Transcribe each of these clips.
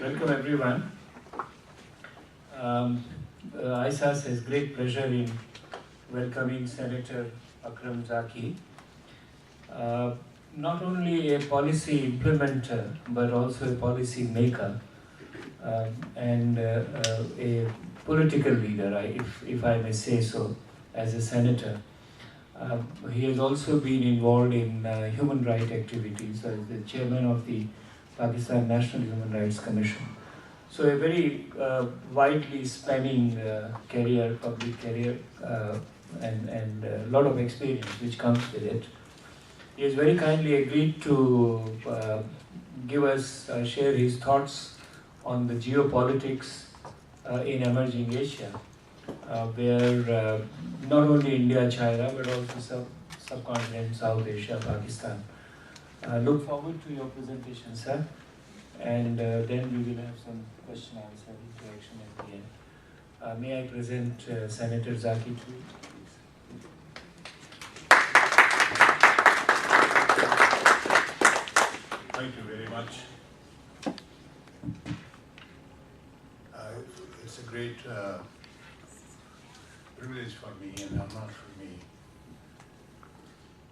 Welcome everyone. ISAS has great pleasure in welcoming Senator Akram Zaki, not only a policy implementer but also a policy maker and a political leader, if I may say so, as a senator. He has also been involved in human rights activities as the chairman of the Pakistan National Human Rights Commission. So a very widely spanning career, public career, and a lot of experience which comes with it. He has very kindly agreed to give us, share his thoughts on the geopolitics in emerging Asia, where not only India, China, but also subcontinent, South Asia, Pakistan. Look forward to your presentation, sir. And then we will have some question answer interaction at the end. May I present Senator Zaki to you, please? Thank you very much. It's a great privilege for me and honor for me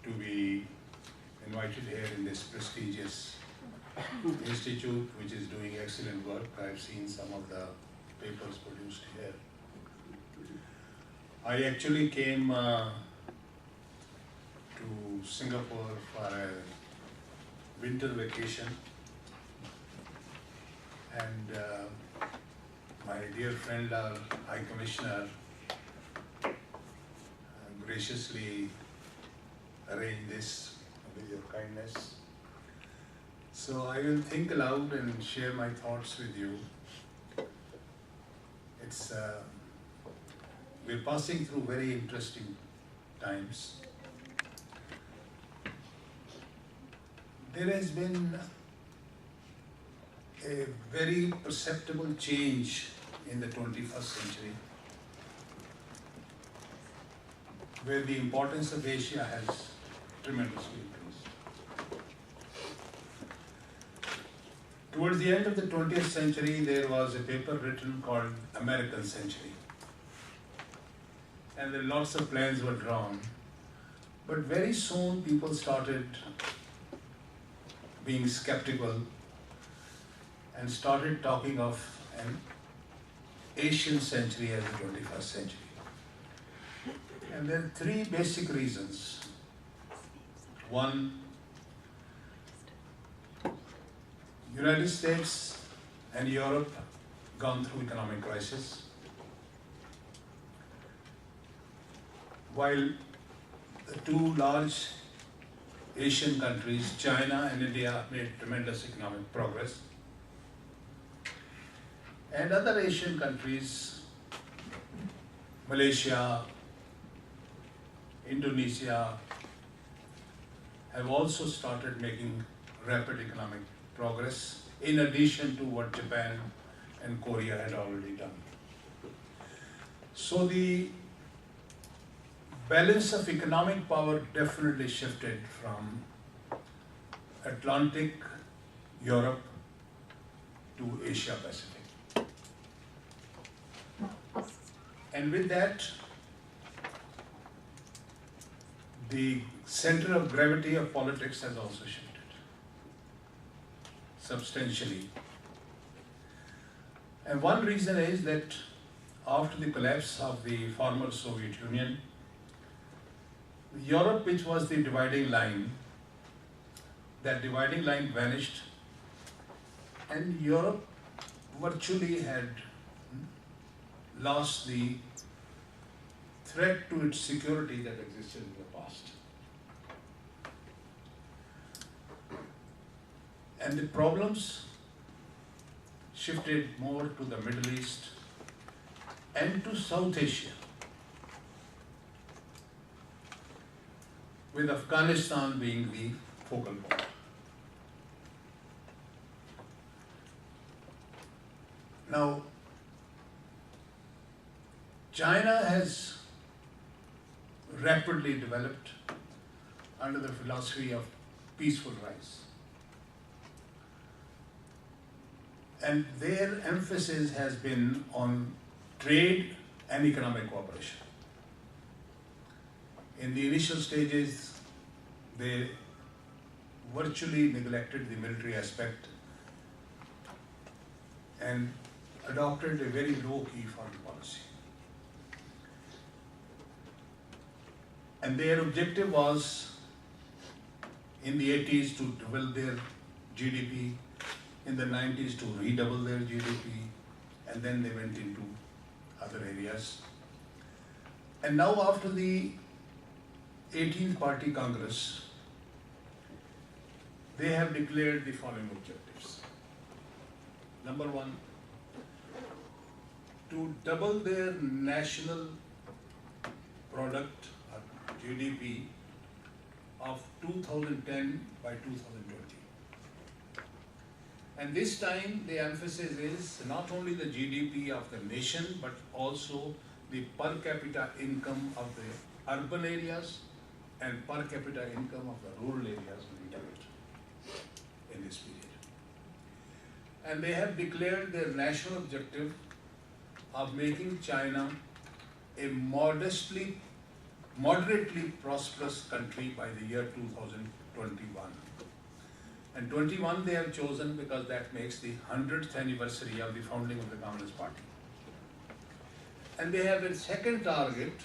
to be invited here in this prestigious institute which is doing excellent work. I've seen some of the papers produced here. I actually came to Singapore for a winter vacation, and my dear friend, our High Commissioner, graciously arranged this with your kindness. So I will think aloud and share my thoughts with you. We're passing through very interesting times. There has been a very perceptible change in the 21st century, where the importance of Asia has tremendously increased. Towards the end of the 20th century, there was a paper written called American Century. And then lots of plans were drawn. But very soon people started being skeptical and started talking of an Asian century as the 21st century. And there are three basic reasons. One, United States and Europe gone through economic crisis, while the two large Asian countries, China and India, made tremendous economic progress. And other Asian countries, Malaysia, Indonesia, have also started making rapid economic progress, in addition to what Japan and Korea had already done. So the balance of economic power definitely shifted from Atlantic Europe to Asia Pacific. And with that, the center of gravity of politics has also shifted substantially. And one reason is that after the collapse of the former Soviet Union, Europe, which was the dividing line, that dividing line vanished, and Europe virtually had lost the threat to its security that existed in the past. And the problems shifted more to the Middle East and to South Asia, with Afghanistan being the focal point. Now, China has rapidly developed under the philosophy of peaceful rise. And their emphasis has been on trade and economic cooperation. In the initial stages, they virtually neglected the military aspect and adopted a very low-key foreign policy. And their objective was, in the 80s, to double their GDP, in the 90s to redouble their GDP, and then they went into other areas. And now after the 18th Party Congress, they have declared the following objectives. Number one, to double their national product or GDP of 2010 by 2020. And this time the emphasis is not only the GDP of the nation, but also the per capita income of the urban areas and per capita income of the rural areas will be doubled in this period. And they have declared their national objective of making China a moderately prosperous country by the year 2021. And 21 they have chosen because that makes the 100th anniversary of the founding of the Communist Party. And they have a second target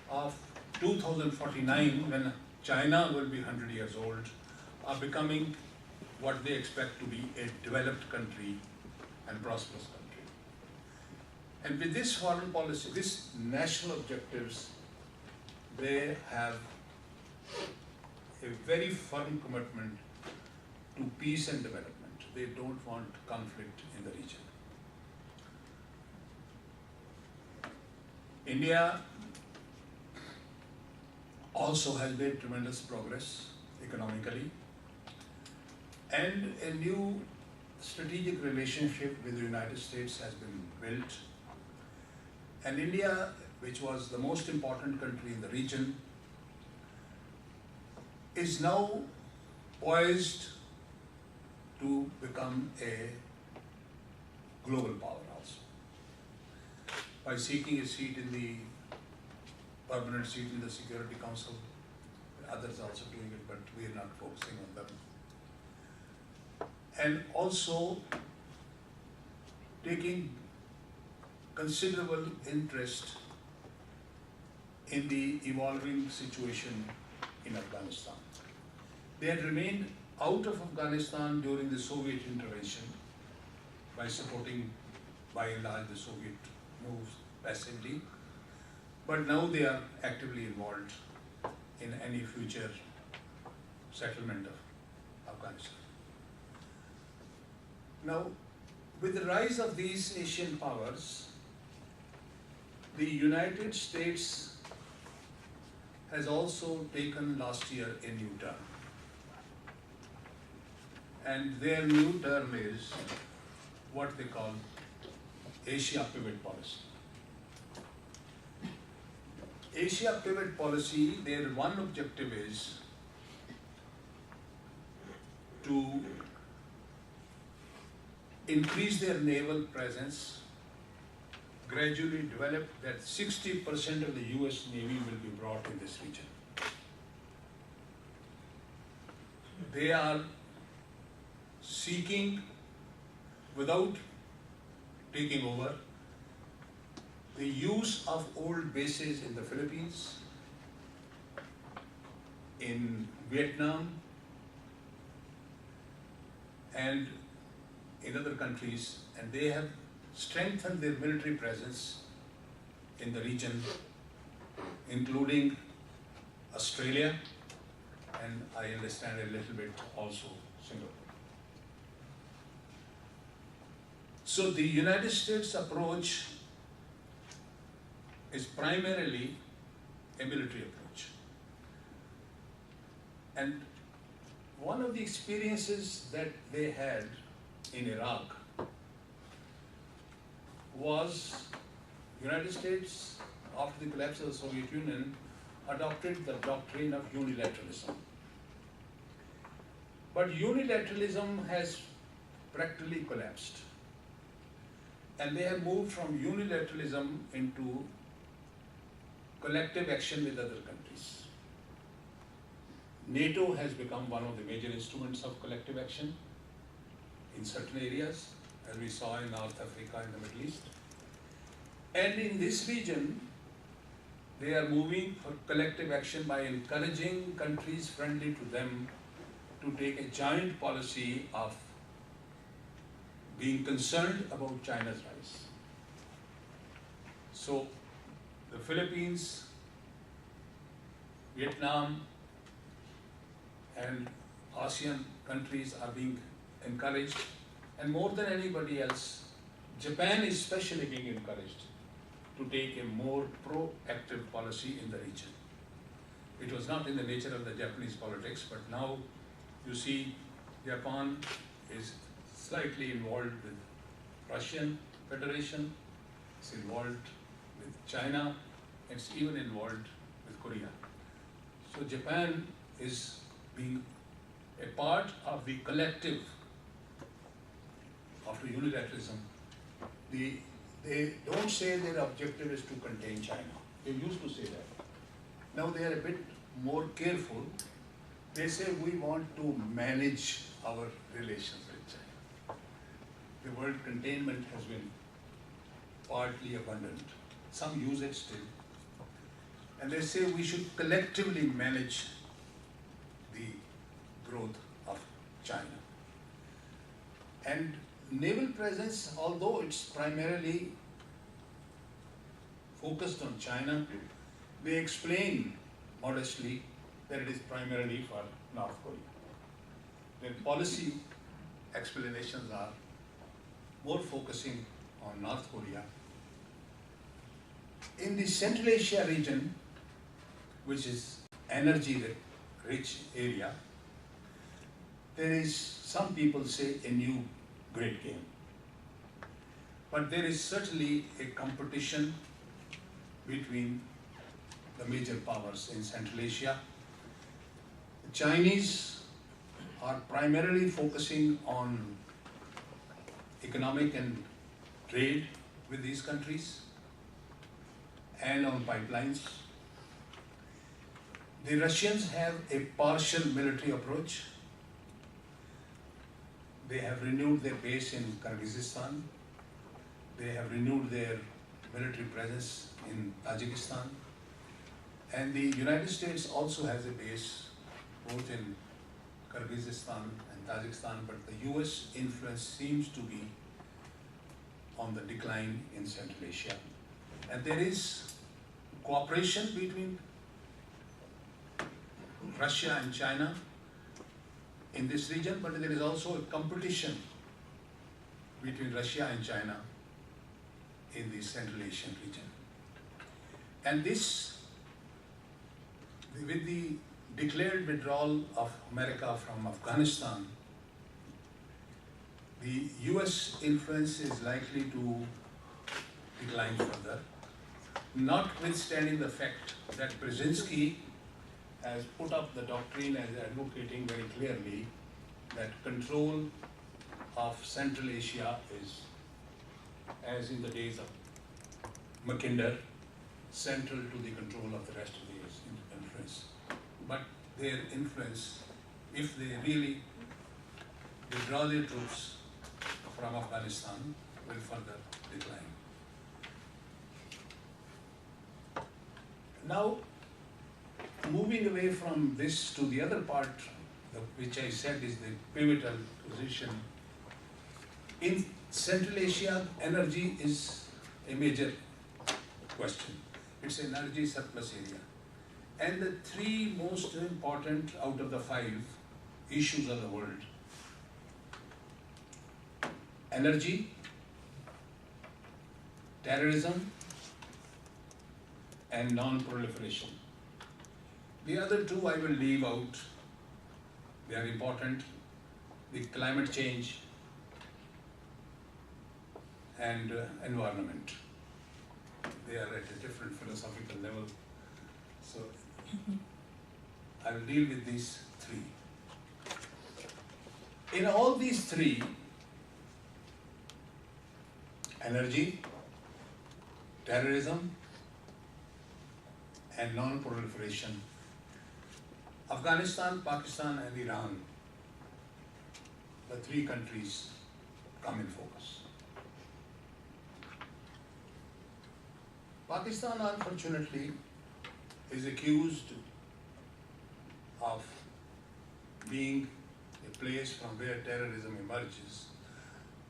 of 2049, when China will be 100 years old, of becoming what they expect to be a developed country and prosperous country. And with this foreign policy, these national objectives, they have a very firm commitment to peace and development. They don't want conflict in the region. India also has made tremendous progress economically, and a new strategic relationship with the United States has been built. And India, which was the most important country in the region, is now poised to become a global power also, by seeking a seat in the permanent seat in the Security Council. Others also doing it, but we are not focusing on them. And also taking considerable interest in the evolving situation in Afghanistan. They had remained out of Afghanistan during the Soviet intervention by supporting, by and large, the Soviet moves passively. But now they are actively involved in any future settlement of Afghanistan. Now, with the rise of these Asian powers, the United States has also taken last year a new turn. And their new term is what they call Asia Pivot Policy. Asia Pivot Policy, their one objective is to increase their naval presence, gradually develop that 60% of the US Navy will be brought in this region. They are seeking, without taking over, the use of old bases in the Philippines, in Vietnam, and in other countries, and they have strengthened their military presence in the region, including Australia, and I understand a little bit also Singapore. So the United States approach is primarily a military approach. And one of the experiences that they had in Iraq was United States, after the collapse of the Soviet Union, adopted the doctrine of unilateralism. But unilateralism has practically collapsed. And they have moved from unilateralism into collective action with other countries. NATO has become one of the major instruments of collective action in certain areas, as we saw in North Africa and the Middle East. And in this region, they are moving for collective action by encouraging countries friendly to them to take a joint policy of being concerned about China's rise. So, the Philippines, Vietnam, and ASEAN countries are being encouraged, and more than anybody else, Japan is especially being encouraged to take a more proactive policy in the region. It was not in the nature of the Japanese politics, but now you see Japan is slightly involved with Russian Federation, it's involved with China, it's even involved with Korea. So Japan is being a part of the collective after unilateralism. They don't say their objective is to contain China. They used to say that. Now they are a bit more careful. They say we want to manage our relations with China. The word containment has been partly abandoned. Some use it still. And they say we should collectively manage the growth of China. And naval presence, although it's primarily focused on China, they explain modestly that it is primarily for North Korea. Their policy explanations are more focusing on North Korea. In the Central Asia region, which is energy-rich area, there is, some people say, a new great game. But there is certainly a competition between the major powers in Central Asia. The Chinese are primarily focusing on economic and trade with these countries and on pipelines. The Russians have a partial military approach. They have renewed their base in Kyrgyzstan. They have renewed their military presence in Tajikistan. And the United States also has a base both in Kyrgyzstan and Tajikistan, but the US influence seems to be on the decline in Central Asia. And there is cooperation between Russia and China in this region, but there is also a competition between Russia and China in the Central Asian region. And this, with the declared withdrawal of America from Afghanistan, the US influence is likely to decline further, notwithstanding the fact that Brzezinski has put up the doctrine as advocating very clearly that control of Central Asia is, as in the days of Mackinder, central to the control of the rest of the influence. But their influence, if they really withdraw their troops from Afghanistan, will further decline. Now, moving away from this to the other part, which I said is the pivotal position, in Central Asia, energy is a major question. It's an energy surplus area. And the three most important out of the 5 issues of the world: energy, terrorism, and non-proliferation. The other 2 I will leave out. They are important: the climate change and environment. They are at a different philosophical level. So I will deal with these 3. In all these 3, energy, terrorism, and non-proliferation. Afghanistan, Pakistan, and Iran, the three countries come in focus. Pakistan, unfortunately, is accused of being a place from where terrorism emerges,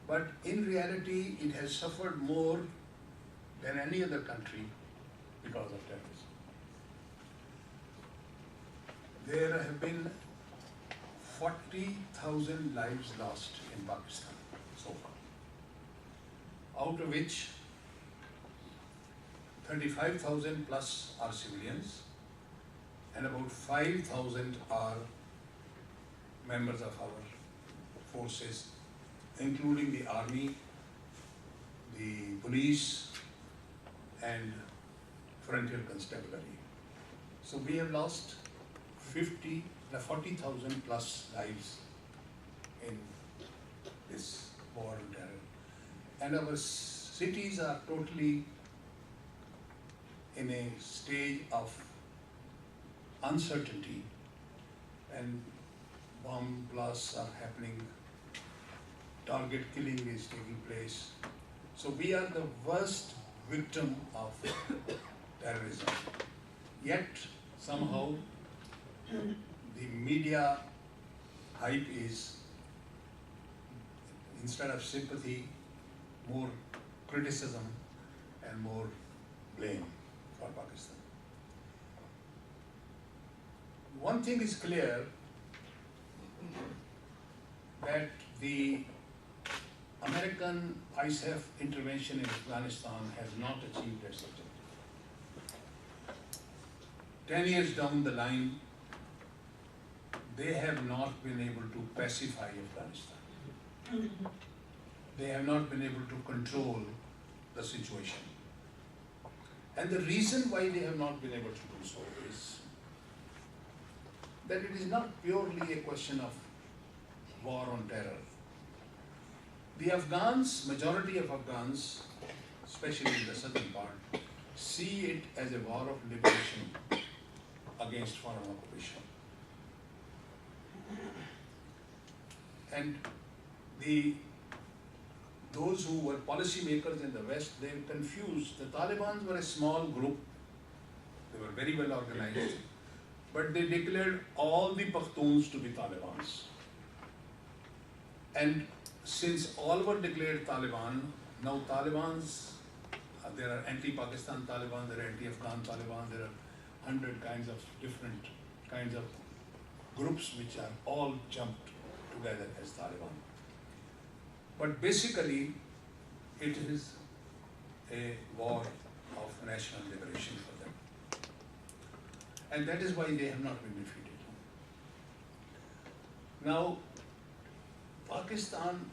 but in reality, it has suffered more than any other country because of terrorism. There have been 40,000 lives lost in Pakistan so far, out of which 35,000 plus are civilians and about 5,000 are members of our forces, including the army, the police, and frontier constabulary. So we have lost 40,000 plus lives in this war on terror. And our cities are totally in a stage of uncertainty, and bomb blasts are happening, target killing is taking place. So we are the worst victim of terrorism. Yet somehow the media hype is, instead of sympathy, more criticism and more blame for Pakistan. One thing is clear, that the American ISAF intervention in Afghanistan has not achieved its objective. 10 years down the line, they have not been able to pacify Afghanistan. They have not been able to control the situation. And the reason why they have not been able to do so is that it is not purely a question of war on terror. The Afghans, majority of Afghans, especially in the southern part, see it as a war of liberation against foreign occupation. And those who were policymakers in the West, they were confused. The Taliban were a small group, they were very well organized, but they declared all the Pakhtuns to be Talibans. And since all were declared Taliban, now Talibans, there are anti-Pakistan Taliban, there are anti-Afghan Taliban, there are 100 kinds of different kinds of groups which are all jumped together as Taliban. But basically, it is a war of national liberation for them. And that is why they have not been defeated. Now, Pakistan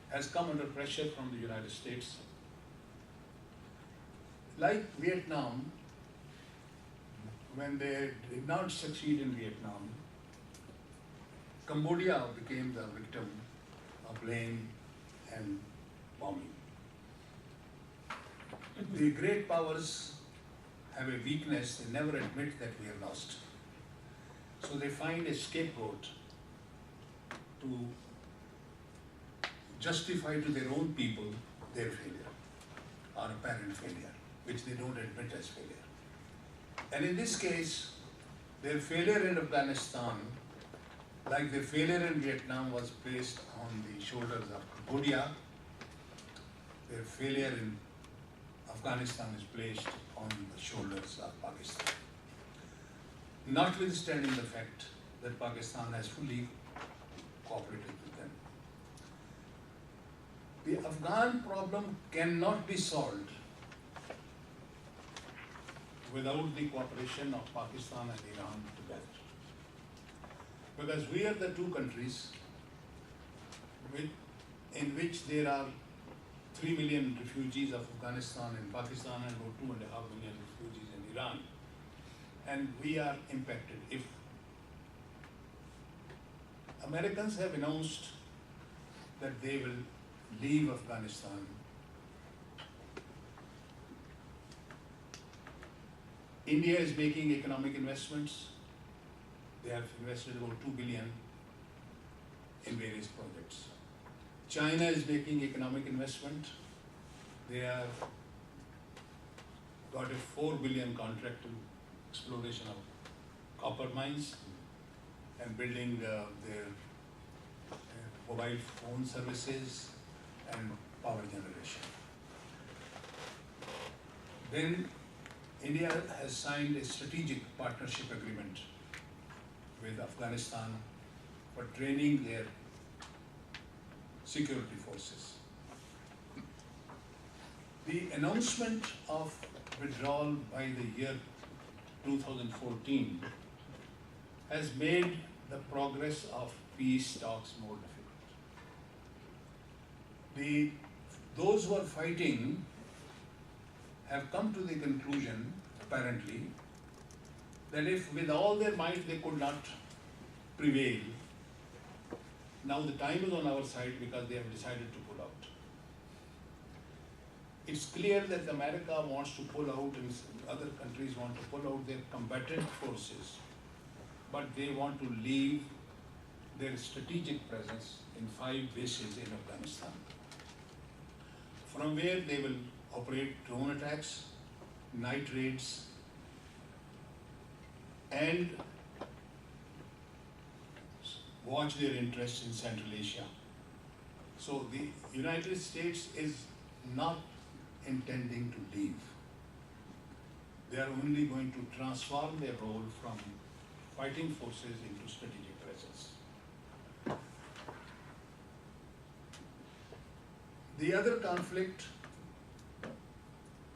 has come under pressure from the United States. Like Vietnam, when they did not succeed in Vietnam, Cambodia became the victim of blame and bombing. The great powers have a weakness, they never admit that we are lost. So they find a scapegoat to justify to their own people their failure or apparent failure, which they don't admit as failure. And in this case, their failure in Afghanistan, like their failure in Vietnam, was placed on the shoulders of Cambodia. Their failure in Afghanistan is placed on the shoulders of Pakistan. Notwithstanding the fact that Pakistan has fully cooperated with them. The Afghan problem cannot be solved without the cooperation of Pakistan and Iran together. Because we are the two countries in which there are 3 million refugees of Afghanistan in Pakistan and about 2.5 million refugees in Iran. And we are impacted. If Americans have announced that they will leave Afghanistan, India is making economic investments. They have invested about 2 billion in various projects. China is making economic investment. They have got a 4 billion contract to exploration of copper mines and building their mobile phone services and power generation. Then India has signed a strategic partnership agreement with Afghanistan for training their security forces. The announcement of withdrawal by the year 2014 has made the progress of peace talks more difficult. Those who are fighting have come to the conclusion, apparently, that if with all their might they could not prevail, now the time is on our side because they have decided to pull out. It's clear that America wants to pull out and other countries want to pull out their combatant forces, but they want to leave their strategic presence in 5 bases in Afghanistan, from where they will operate drone attacks, night raids, and watch their interests in Central Asia. So the United States is not intending to leave. They are only going to transform their role from fighting forces into strategic presence. The other conflict,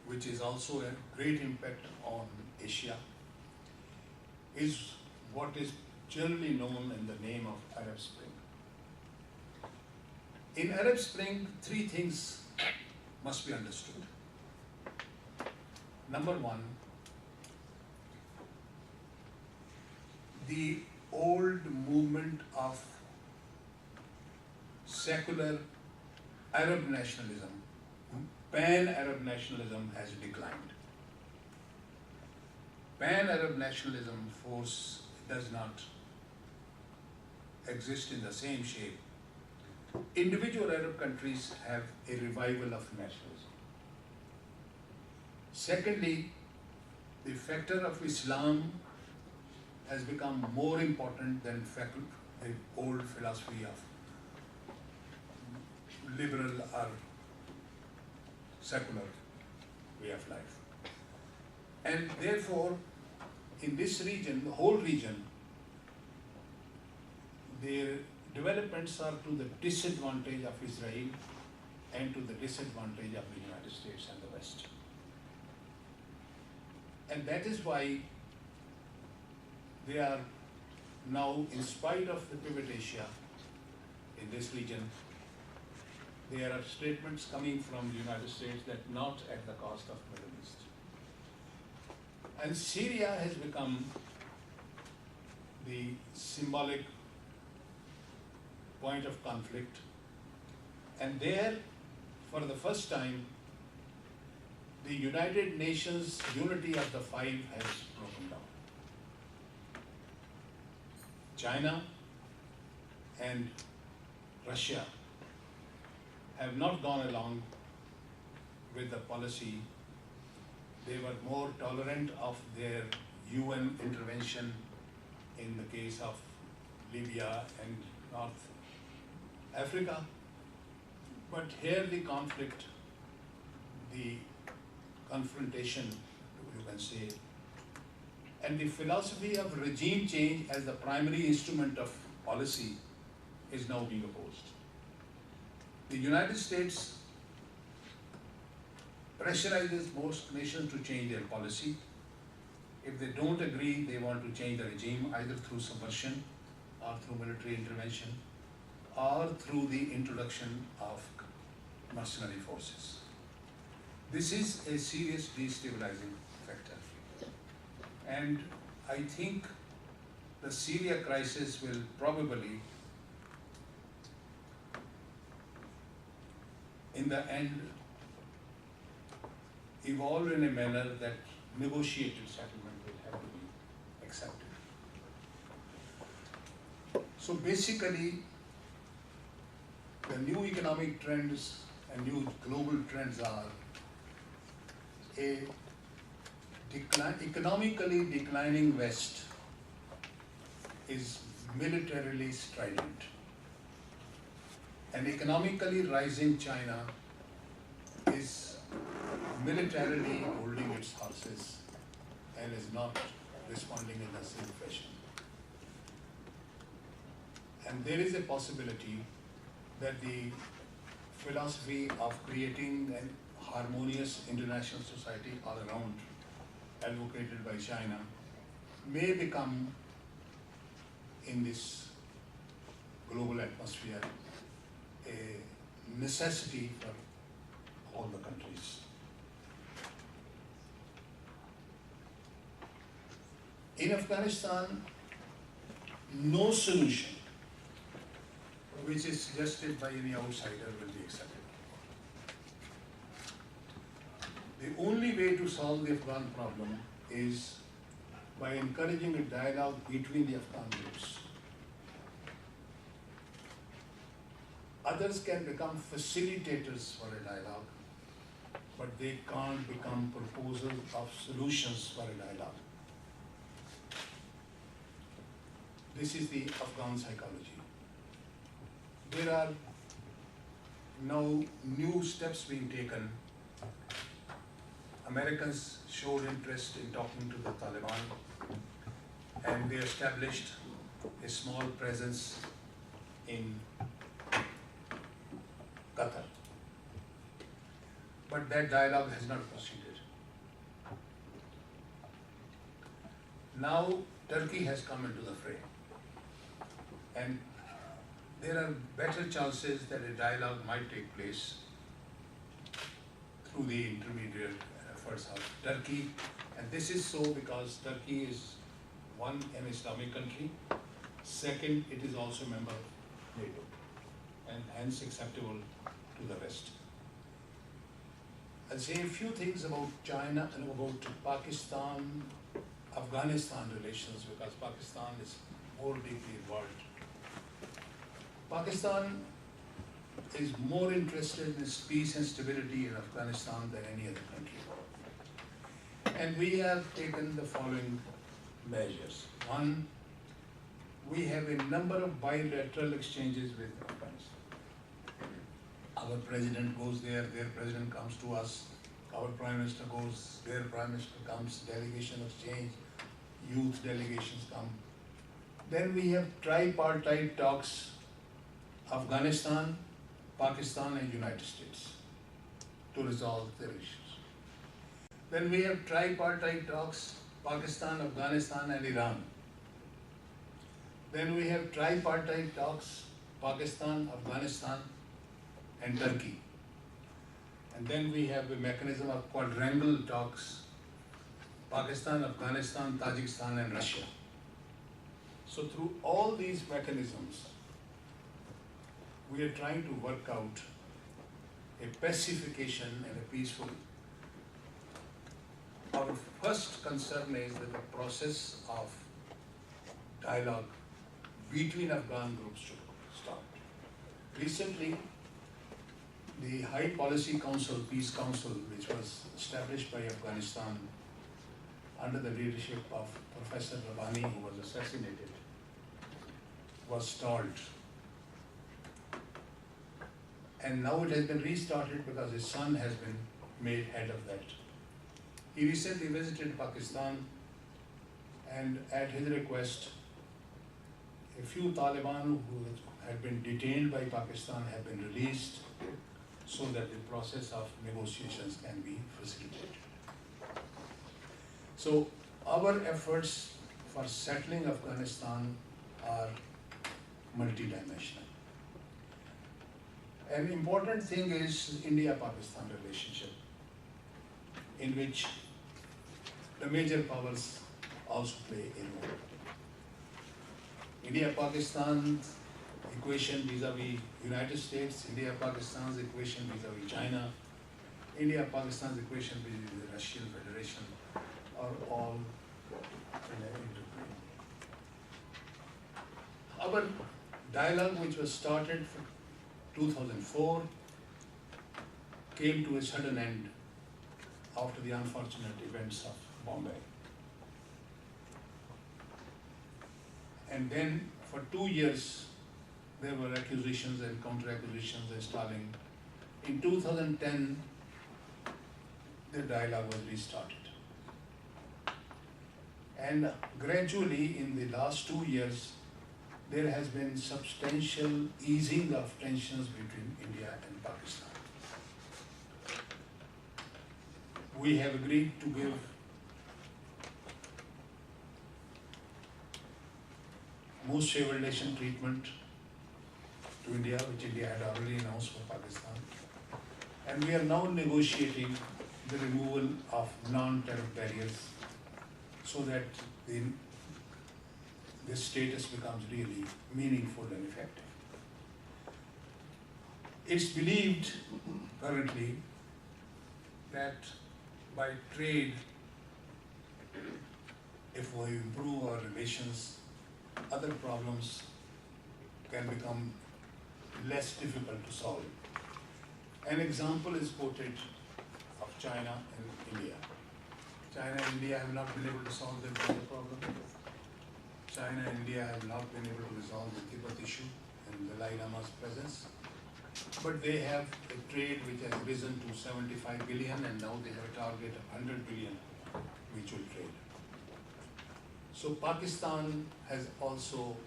which is also a great impact on Asia, is what is generally known in the name of Arab Spring. In Arab Spring, 3 things must be understood. Number 1, the old movement of secular Arab nationalism, pan-Arab nationalism has declined. Pan-Arab nationalism force does not exist in the same shape. Individual Arab countries have a revival of nationalism. Secondly, the factor of Islam has become more important than the old philosophy of liberal or secular way of life. And therefore, in this region, the whole region, their developments are to the disadvantage of Israel and to the disadvantage of the United States and the West. And that is why they are now, in spite of the pivot Asia in this region, there are statements coming from the United States that not at the cost of Middle East. And Syria has become the symbolic point of conflict. And there, for the first time, the United Nations unity of the 5 has broken down. China and Russia have not gone along with the policy. They were more tolerant of their UN intervention in the case of Libya and North Africa. But here the conflict, the confrontation, you can say, and the philosophy of regime change as the primary instrument of policy is now being opposed. The United States pressurizes most nations to change their policy. If they don't agree, they want to change the regime either through subversion or through military intervention or through the introduction of mercenary forces. This is a serious destabilizing factor. And I think the Syria crisis will probably in the end evolve in a manner that negotiated settlement will have to be accepted. So basically, the new economic trends and new global trends are a economically declining West is militarily strident. An economically rising China is militarily holding its horses and is not responding in the same fashion. And there is a possibility that the philosophy of creating an harmonious international society all around, advocated by China, may become, in this global atmosphere, a necessity for all the countries. In Afghanistan, no solution which is suggested by any outsider will be accepted. The only way to solve the Afghan problem is by encouraging a dialogue between the Afghan groups. Others can become facilitators for a dialogue, but they can't become proposals of solutions for a dialogue. This is the Afghan psychology. There are now new steps being taken. Americans showed interest in talking to the Taliban, and they established a small presence in Qatar. But that dialogue has not proceeded. Now Turkey has come into the fray, and there are better chances that a dialogue might take place through the intermediate efforts of Turkey. And this is so because Turkey is, one, an Islamic country, second, it is also a member of NATO, and hence acceptable to the West. I'll say a few things about China and about Pakistan-Afghanistan relations, because Pakistan is more deeply involved. Pakistan is more interested in peace and stability in Afghanistan than any other country. And we have taken the following measures. One, we have a number of bilateral exchanges with Afghanistan. Our president goes there, their president comes to us, our prime minister goes, their prime minister comes, delegation exchange, youth delegations come. Then we have tripartite talks, Afghanistan, Pakistan and United States, to resolve their issues. Then we have tripartite talks, Pakistan, Afghanistan and Iran. Then we have tripartite talks, Pakistan, Afghanistan and Turkey. And then we have a mechanism of quadrangle talks, Pakistan, Afghanistan, Tajikistan and Russia. So through all these mechanisms, we are trying to work out a pacification and a peaceful. Our first concern is that the process of dialogue between Afghan groups should start. Recently, the High Policy Council, Peace Council, which was established by Afghanistan under the leadership of Professor Rabbani, who was assassinated, was stalled. And now it has been restarted because his son has been made head of that. He recently visited Pakistan, and at his request, a few Taliban who had been detained by Pakistan have been released so that the process of negotiations can be facilitated. So our efforts for settling Afghanistan are multidimensional. An important thing is India-Pakistan relationship, in which the major powers also play a role. India-Pakistan equation vis-a-vis United States, India-Pakistan's equation vis-a-vis China, India-Pakistan's equation vis-a-vis the Russian Federation are all interplay. Our dialogue, which was started from 2004, came to a sudden end after the unfortunate events of Bombay. And then for 2 years, there were accusations and counter-accusations and stalling. In 2010, the dialogue was restarted. And gradually, in the last 2 years, there has been substantial easing of tensions between India and Pakistan. We have agreed to give most favored nation treatment to India, which India had already announced for Pakistan. And we are now negotiating the removal of non-tariff barriers so that this status becomes really meaningful and effective. It's believed currently that by trade, if we improve our relations, other problems can become less difficult to solve. An example is quoted of China and India. China and India have not been able to solve their border problem. China and India have not been able to resolve the Tibet issue and the Dalai Lama's presence. But they have a trade which has risen to 75 billion, and now they have a target of 100 billion mutual trade. So Pakistan has also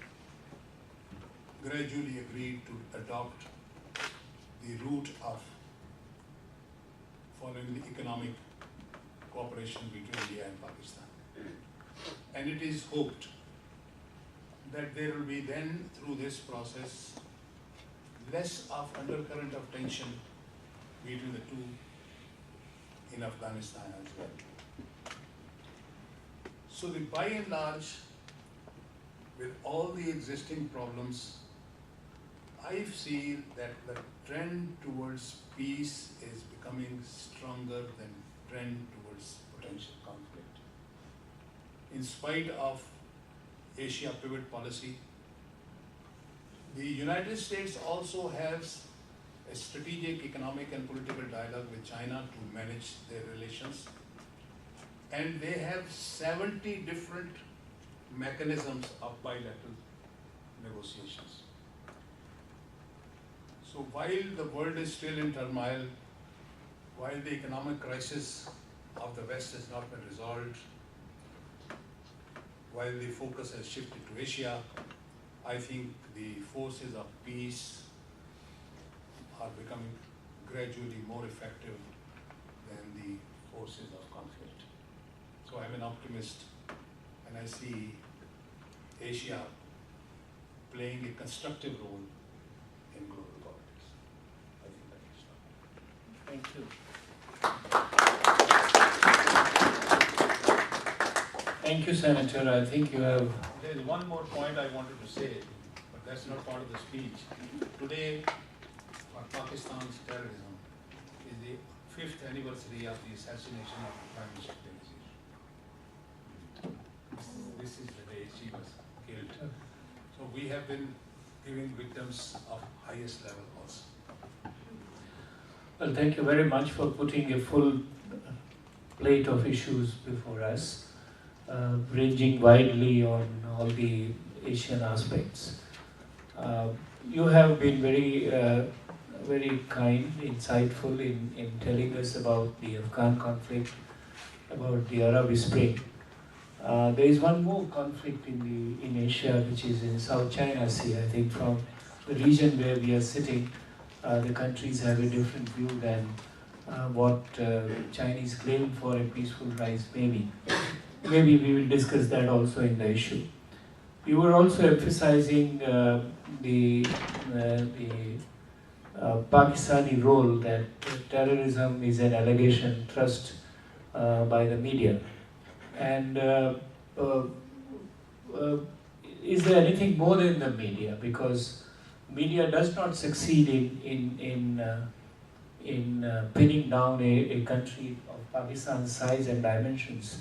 gradually agreed to adopt the route of following the economic cooperation between India and Pakistan. And it is hoped that there will be then, through this process, less of undercurrent of tension between the two in Afghanistan as well. So by and large, with all the existing problems, I see that the trend towards peace is becoming stronger than trend towards potential conflict. In spite of Asia pivot policy, the United States also has a strategic economic and political dialogue with China to manage their relations. And they have 70 different mechanisms of bilateral negotiations. So while the world is still in turmoil, while the economic crisis of the West has not been resolved, while the focus has shifted to Asia, I think the forces of peace are becoming gradually more effective than the forces of conflict. So I'm an optimist, and I see Asia playing a constructive role in global politics. I think that is Thank you. Thank you, Senator. I think you have... There is one more point I wanted to say, but that's not part of the speech. Today, for Pakistan's terrorism is the 5th anniversary of the assassination of Prime Minister Benazir. This is the day she was killed. So we have been giving victims of highest level also. Well, thank you very much for putting a full plate of issues before us, ranging widely on all the Asian aspects. You have been very kind, insightful in telling us about the Afghan conflict, about the Arab Spring. There is one more conflict in Asia, which is in South China Sea. I think from the region where we are sitting, the countries have a different view than what Chinese claim for a peaceful rise may be. Maybe we will discuss that also in the issue. You were also emphasizing the Pakistani role that terrorism is an allegation thrust by the media. And is there anything more than the media? Because media does not succeed in pinning down a country of Pakistan's size and dimensions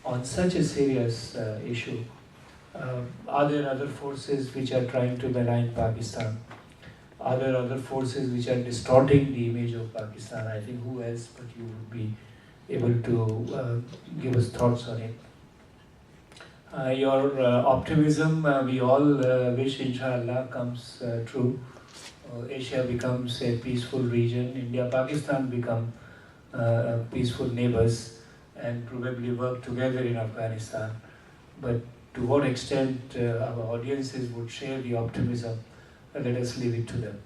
on such a serious issue. Are there other forces which are trying to malign Pakistan? Are there other forces which are distorting the image of Pakistan? I think who else but you would be able to give us thoughts on it. Your optimism, we all wish inshallah comes true. Asia becomes a peaceful region, India, Pakistan become peaceful neighbors and probably work together in Afghanistan. But to what extent our audiences would share the optimism, let us leave it to them.